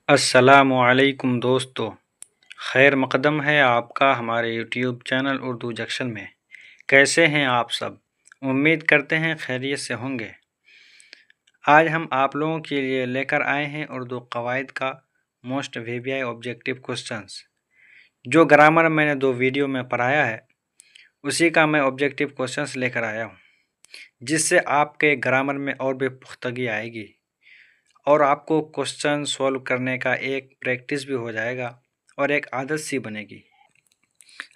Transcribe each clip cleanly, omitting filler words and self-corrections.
अस्सलामुअलैकुम दोस्तों, खैर मक़दम है आपका हमारे यूट्यूब चैनल उर्दू जंक्शन में। कैसे हैं आप सब? उम्मीद करते हैं खैरियत से होंगे। आज हम आप लोगों के लिए लेकर आए हैं उर्दू कवायद का मोस्ट वीवीआई ऑब्जेक्टिव क्वेश्चंस। जो ग्रामर मैंने 2 वीडियो में पढ़ाया है, उसी का मैं ऑब्जेक्टिव क्वेश्चंस लेकर आया हूँ, जिससे आपके ग्रामर में और भी पुख्तगी आएगी और आपको क्वेश्चन सॉल्व करने का एक प्रैक्टिस भी हो जाएगा और एक आदत सी बनेगी।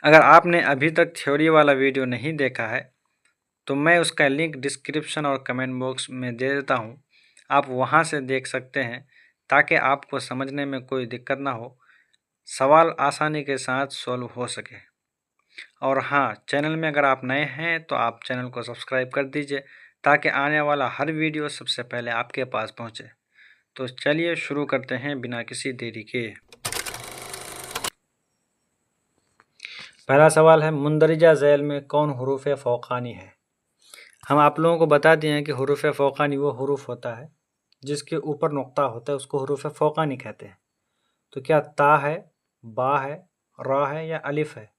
अगर आपने अभी तक थ्योरी वाला वीडियो नहीं देखा है तो मैं उसका लिंक डिस्क्रिप्शन और कमेंट बॉक्स में दे देता हूँ। आप वहाँ से देख सकते हैं ताकि आपको समझने में कोई दिक्कत ना हो, सवाल आसानी के साथ सॉल्व हो सके। और हाँ, चैनल में अगर आप नए हैं तो आप चैनल को सब्सक्राइब कर दीजिए ताकि आने वाला हर वीडियो सबसे पहले आपके पास पहुँचे। तो चलिए शुरू करते हैं बिना किसी देरी के। पहला सवाल है, मुंदरिजा झैल में कौन हुरूफ फ़ौक़ानी है? हम आप लोगों को बता दिए हैं कि हुरूफ फ़ौक़ानी वो हुरूफ होता है जिसके ऊपर नुक्ता होता है, उसको हुरूफ फ़ौक़ानी कहते हैं। तो क्या ता है, बा है, रा है या अलिफ है?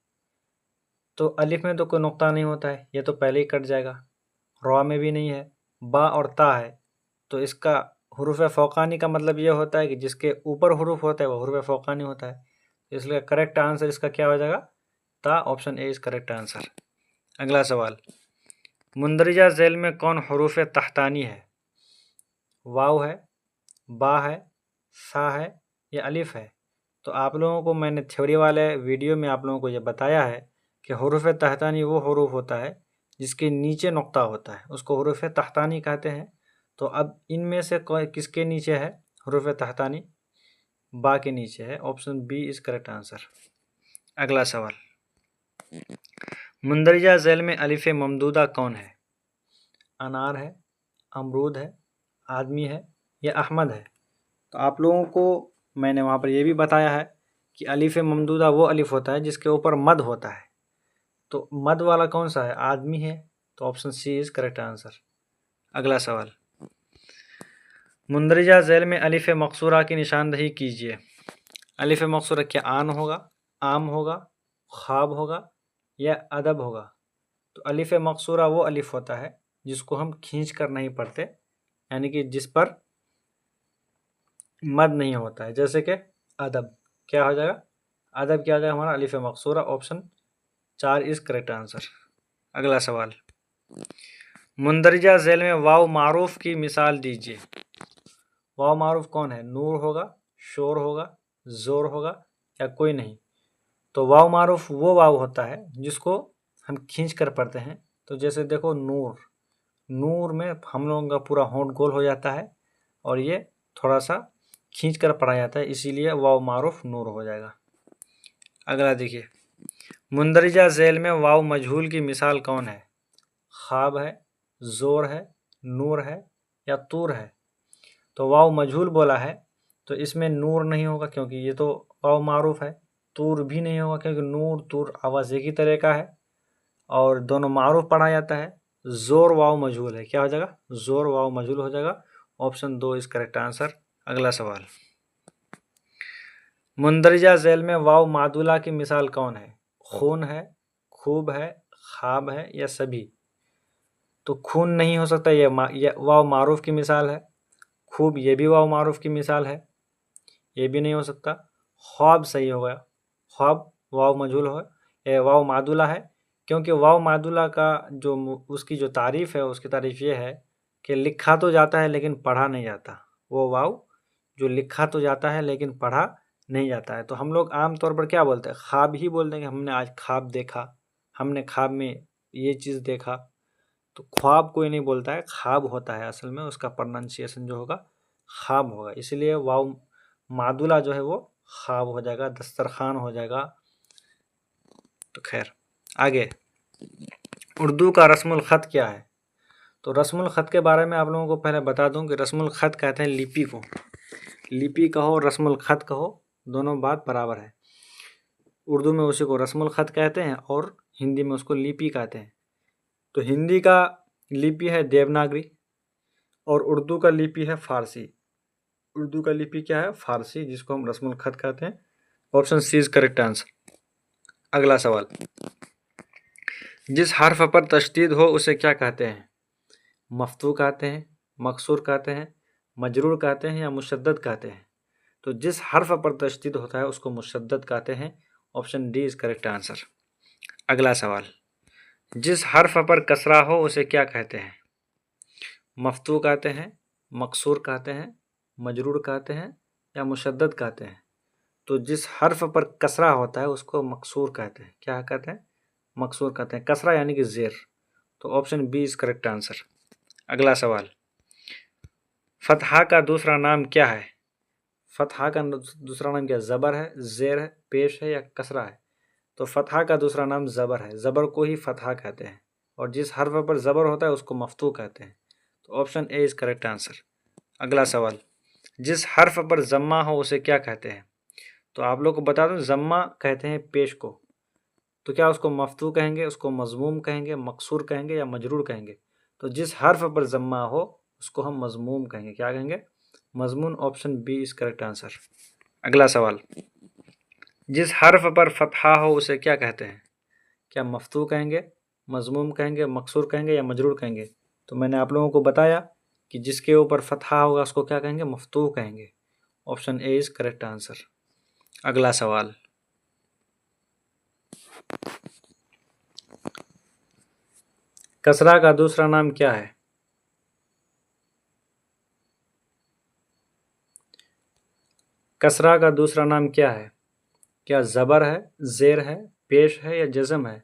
तो अलिफ में तो कोई नुक्ता नहीं होता है, ये तो पहले ही कट जाएगा। रा में भी नहीं है, बा और ता है, तो इसका हुरूफ फ़ौक़ानी का मतलब ये होता है कि जिसके ऊपर हुरूफ होता है वो हुरूफ फ़ौक़ानी होता है। इसलिए करेक्ट आंसर इसका क्या हो जाएगा? ता। Option A is correct answer. अगला सवाल, मुंदरिजा झैल में कौन हुरूफ तहतानी है? वाव है, बा है, सा है या अलिफ है? तो आप लोगों को मैंने थ्योरी वाले वीडियो में आप लोगों को ये बताया है कि हुरूफ तहतानी वो हुरूफ होता है जिसके नीचे नुक्ता होता है, उसको हुरूफ तहतानी कहते हैं। तो अब इनमें से किसके नीचे है हुरूफ तहतानी? बा के नीचे है। Option B is correct answer. अगला सवाल, मुंदरिजा झैल में अलिफ ममदूदा कौन है? अनार है, अमरूद है, आदमी है या अहमद है? तो आप लोगों को मैंने वहाँ पर यह भी बताया है कि अलिफ ममदूदा वो अलिफ होता है जिसके ऊपर मद होता है। तो मद वाला कौन सा है? आदमी है। तो option C is correct answer. अगला सवाल, मुंदरिजा झैल में अलिफ मकसूरा की निशानदही कीजिए। अलिफ मकसूरा क्या आन होगा, आम होगा, ख्वाब होगा या अदब होगा? तो अलिफ मकसूरा वो अलिफ होता है जिसको हम खींच कर नहीं पढ़ते, यानी कि जिस पर मद नहीं होता है, जैसे कि अदब। क्या हो जाएगा? अदब क्या हो जाएगा हमारा? अलिफ मकसूरा। Option 4 is correct answer. अगला सवाल, मुंदरिजा झैल में वाव मारूफ की मिसाल दीजिए। वाव मारूफ कौन है? नूर होगा, शोर होगा, ज़ोर होगा या कोई नहीं? तो वाव मारूफ वो वाव होता है जिसको हम खींच कर पढ़ते हैं। तो जैसे देखो नूर, नूर में हम लोगों का पूरा होंठ गोल हो जाता है और ये थोड़ा सा खींच कर पढ़ा जाता है, इसीलिए वाव मारूफ नूर हो जाएगा। अगला देखिए, मुंदरिजा झैल में वाव मजहूल की मिसाल कौन है? ख्वाब है, ज़ोर है, नूर है या तूर है? तो वाव मजहूल बोला है तो इसमें नूर नहीं होगा क्योंकि ये तो वाव मारूफ है। तूर भी नहीं होगा क्योंकि नूर तूर आवाज़ एक ही तरह का है और दोनों मारूफ पढ़ा जाता है। ज़ोर वाव मजहूल है। क्या हो जाएगा? ज़ोर वाव मजहूल हो जाएगा। Option 2 is correct answer. अगला सवाल, मुंदरिजा झैल में वाव मादुला की मिसाल कौन है? खून है, खूब है, ख्वाब है या सभी? तो खून नहीं हो सकता, ये वाव मारूफ की मिसाल है। खूब ये भी वाव मारूफ की मिसाल है, ये भी नहीं हो सकता। ख्वाब सही होगा। ख्वाब वाव मजहूल हो, वाव मादुला है क्योंकि वाव मादुला का जो उसकी जो तारीफ़ है, उसकी तारीफ़ ये है कि लिखा तो जाता है लेकिन पढ़ा नहीं जाता। वो वाव जो लिखा तो जाता है लेकिन पढ़ा नहीं जाता है। तो हम लोग आम तौर पर क्या बोलते हैं? ख्वाब ही बोल देंगे, हमने आज ख्वाब देखा, हमने ख्वाब में ये चीज़ देखा। तो ख्वाब कोई नहीं बोलता है, ख्वाब होता है असल में, उसका प्रोनाउंसिएशन जो होगा ख्वाब होगा। इसलिए वाव मादुला जो है वो ख्वाब हो जाएगा, दस्तरखान हो जाएगा। तो खैर आगे, उर्दू का रस्मुल ख़त क्या है? तो रस्मुल ख़त के बारे में आप लोगों को पहले बता दूं कि रस्मुल ख़त कहते हैं लिपि को। लिपि कहो, रस्मुल ख़त कहो, दोनों बात बराबर है। उर्दू में उसी को रस्मुल ख़त कहते हैं और हिंदी में उसको लिपि कहते हैं। तो हिंदी का लिपि है देवनागरी और उर्दू का लिपि है फ़ारसी। उर्दू का लिपि क्या है? फारसी, जिसको हम रस्मुल खत कहते हैं। Option C is correct answer. अगला सवाल, जिस हर्फ पर तशदीद हो उसे क्या कहते हैं? मफ्तू कहते हैं, मकसूर कहते हैं, मजरूर कहते हैं या मुशद्दद कहते हैं? तो जिस हर्फ पर तशदीद होता है उसको मुशद्दद कहते हैं। Option D is correct answer. अगला सवाल, जिस हर्फ पर कसरा हो उसे क्या कहते हैं? मफ्तू कहते हैं, मकसूर कहते हैं, मजरूर कहते हैं या मुशद्दद कहते हैं? तो जिस हर्फ पर कसरा होता है उसको मकसूर कहते हैं। क्या कहते हैं? मकसूर कहते हैं। कसरा यानी कि ज़ेर। तो option B is correct answer. अगला सवाल, फतहा का दूसरा नाम क्या है? फतहा का दूसरा नाम क्या है? ज़बर है, ज़ेर है, पेश है या कसरा है? तो फतहा का दूसरा नाम ज़बर है। ज़बर को ही फतहा कहते हैं और जिस हर्फ पर ज़बर होता है उसको मफ्तू कहते हैं। तो option A is correct answer. अगला सवाल, जिस हर्फ पर ज़म्मा हो उसे क्या कहते हैं? तो आप लोग को बता दूं, ज़म्मा कहते हैं पेश को। तो क्या उसको मफ्तू कहेंगे, उसको मज़मूम कहेंगे, मकसूर कहेंगे या मजरूर कहेंगे? तो जिस हर्फ पर ज़म्मा हो उसको हम मज़मूम कहेंगे। क्या कहेंगे? मज़मून। Option B is correct answer. अगला सवाल, जिस हर्फ पर फतहा हो उसे क्या कहते हैं? क्या मफ्तू कहेंगे, मज़मूम कहेंगे, मकसूर कहेंगे या मजरूर कहेंगे? तो मैंने आप लोगों को बताया कि जिसके ऊपर फतहा होगा उसको क्या कहेंगे? मफ्तू कहेंगे। Option A is correct answer. अगला सवाल, कसरा का दूसरा नाम क्या है? कसरा का दूसरा नाम क्या है? क्या ज़बर है, ज़ेर है, पेश है या जज़म है?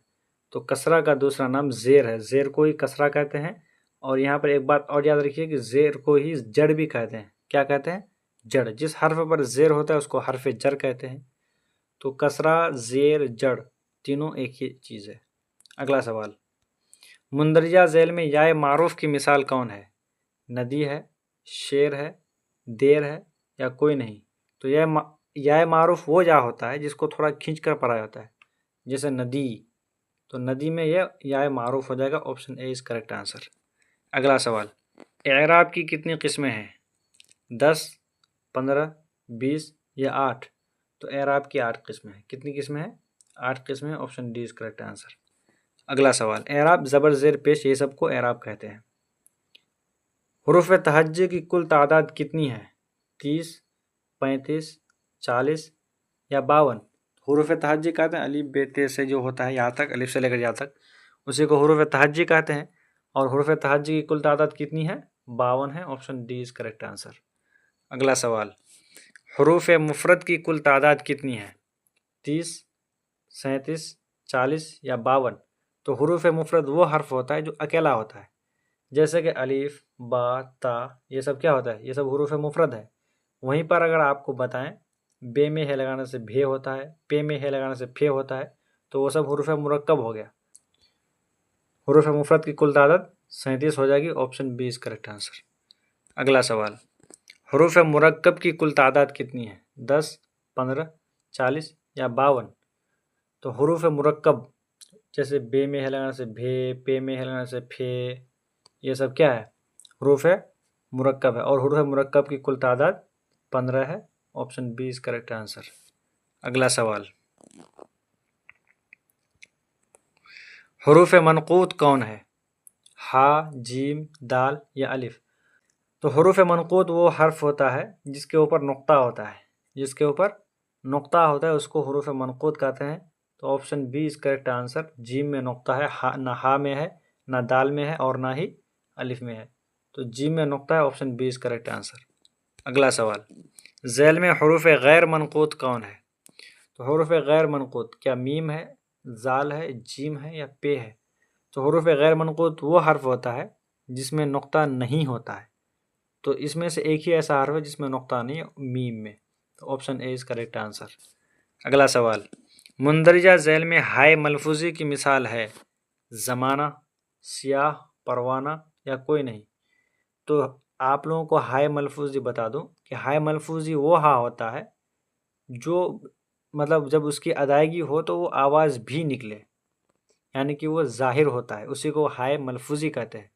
तो कसरा का दूसरा नाम ज़ेर है। ज़ेर को ही कसरा कहते हैं। और यहाँ पर एक बात और याद रखिए कि ज़ेर को ही जड़ भी कहते हैं। क्या कहते हैं? जड़। जिस हर्फ पर ज़ेर होता है उसको हर्फ जर कहते हैं। तो कसरा, ज़ेर, जड़ तीनों एक ही चीज़ है। अगला सवाल, मुंदरजा झैल में याए मारूफ की मिसाल कौन है? नदी है, शेर है, देर है या कोई नहीं? तो याए मारूफ वो या होता है जिसको थोड़ा खींच कर पढ़ाया होता है, जैसे नदी। तो नदी में यह याए मारूफ हो जाएगा। Option A is correct answer. अगला सवाल, एराब की कितनी किस्में हैं? 10, 15, 20 या 8? तो एराब की 8 किस्में हैं। कितनी किस्में हैं? 8 किस्में हैं। Option D is correct answer. अगला सवाल, एराब, ज़बर, ज़ेर, पेश ये सबको एराब कहते हैं। हुरूफ तहज्जी की कुल तादाद कितनी है? 30, 35, 40 या 52? हुरूफ तहज्जी कहते हैं अलिफ बे ते से जो होता है यहाँ तक, अलिफ से लेकर यहाँ तक, उसी को हुरूफ तहज्जी कहते हैं। और हुरूफ तहज्जी की कुल तादाद कितनी है? 52 है। Option D is correct answer. अगला सवाल, हुरूफ मुफरद की कुल तादाद कितनी है? 30, 37, 40 या 52? तो हुरूफ मुफरद वो हर्फ होता है जो अकेला होता है, जैसे कि अलीफ, बा, ता, ये सब क्या होता है? ये सब हुरूफ मुफरद है। वहीं पर अगर आपको बताएं, बे में है लगाने से भे होता है, पे में है लगाने से फे होता है, तो वो सब हुरूफ मुरक्कब हो गया। हुरूफ मुफरद की कुल तादाद 37 हो जाएगी। Option B is correct answer. अगला सवाल, हुरूफ मुरक्कब की कुल तादाद कितनी है? 10, 15, 40 या 52? तो हुरूफ मुरक्कब, जैसे बे में है लगाने से भे, पे में है लगाने से फे, ये सब क्या है? हुरूफ मुरक्कब है। और हुरूफ मुरक्कब की कुल तादाद 15 है। Option B is correct answer. अगला सवाल, हुरूफ मनक़ूत कौन है? हा, जीम, दाल या अलिफ? तो हुरूफ मनक़ूत वो हर्फ होता है जिसके ऊपर नुक्ता होता है। जिसके ऊपर नुक्ता होता है उसको हुरूफ मनक़ूत कहते हैं। तो option B is correct answer. जीम में नुक्ता है, ना हा में है, ना दाल में है और ना ही अलिफ में है। तो जीम में नुक्ता है। Option B is correct answer. अगला सवाल, झैल में हुरूफ गैर मनक़ूत कौन है? तो हुरूफ गैर मनक़ूत क्या मीम है, जाल है, जीम है या पे है? तो हुरूफ गैर मनक़ूत वो हर्फ होता है जिसमें नुक्ता नहीं होता है। तो इसमें से एक ही ऐसा हर्फ है जिसमें नुक्ता नहीं है, मीम में। तो option A is correct answer. अगला सवाल, मुंदरजा झैल में हाय मलफूजी की मिसाल है? ज़माना, सियाह, परवाना या कोई नहीं? तो आप लोगों को हाय मलफूजी बता दूं कि हाय मलफूजी वो हा होता है जो मतलब जब उसकी अदायगी हो तो वो आवाज़ भी निकले, यानी कि वो ज़ाहिर होता है, उसी को हाय मलफूजी कहते हैं।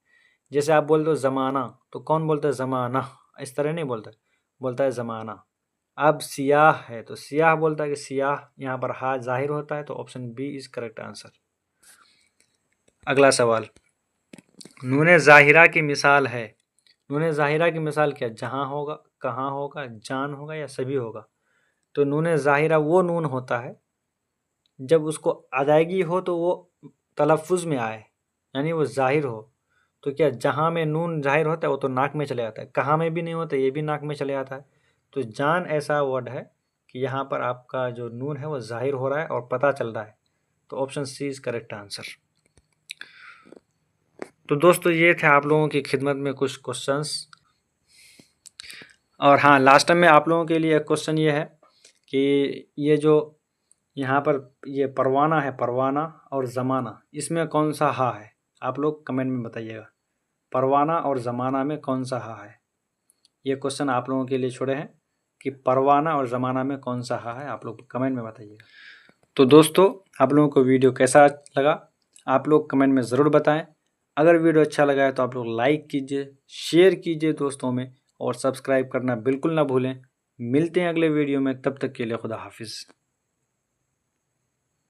जैसे आप बोलते हो ज़माना, तो कौन बोलता है ज़माना? इस तरह नहीं बोलता। बोलता है ज़माना। अब सियाह है तो सियाह बोलता है कि सियाह, यहाँ पर हा जाहिर होता है, तो option B is correct answer. अगला सवाल, नूने ज़ाहिरा की मिसाल है। नूने ज़ाहिरा की मिसाल क्या? जहाँ होगा, कहाँ होगा, जान होगा या सभी होगा। तो नूने ज़ाहिरा वो नून होता है जब उसको अदायगी हो तो वो तलफ़ुज़ में आए, यानी वो ज़ाहिर हो। तो क्या जहाँ में नून ज़ाहिर होता है वो तो नाक में चले जाता है, कहाँ में भी नहीं होता ये भी नाक में चले जाता है। तो जान ऐसा वर्ड है कि यहाँ पर आपका जो नून है वो ज़ाहिर हो रहा है और पता चल रहा है। तो option C is correct answer. तो दोस्तों ये थे आप लोगों की खिदमत में कुछ क्वेश्चंस। और हाँ, लास्ट में आप लोगों के लिए एक क्वेश्चन ये है कि ये जो यहाँ पर ये परवाना है, परवाना और ज़माना, इसमें कौन सा हा है? आप लोग कमेंट में बताइएगा, परवाना और ज़माना में कौन सा हा है? ये क्वेश्चन आप लोगों के लिए छोड़े हैं कि परवाना और ज़माना में कौन सा हा है, आप लोग कमेंट में बताइएगा। तो दोस्तों आप लोगों को वीडियो कैसा लगा आप लोग कमेंट में ज़रूर बताएं। अगर वीडियो अच्छा लगा है तो आप लोग लाइक कीजिए, शेयर कीजिए दोस्तों में, और सब्सक्राइब करना बिल्कुल ना भूलें। मिलते हैं अगले वीडियो में, तब तक के लिए खुदा हाफिज़।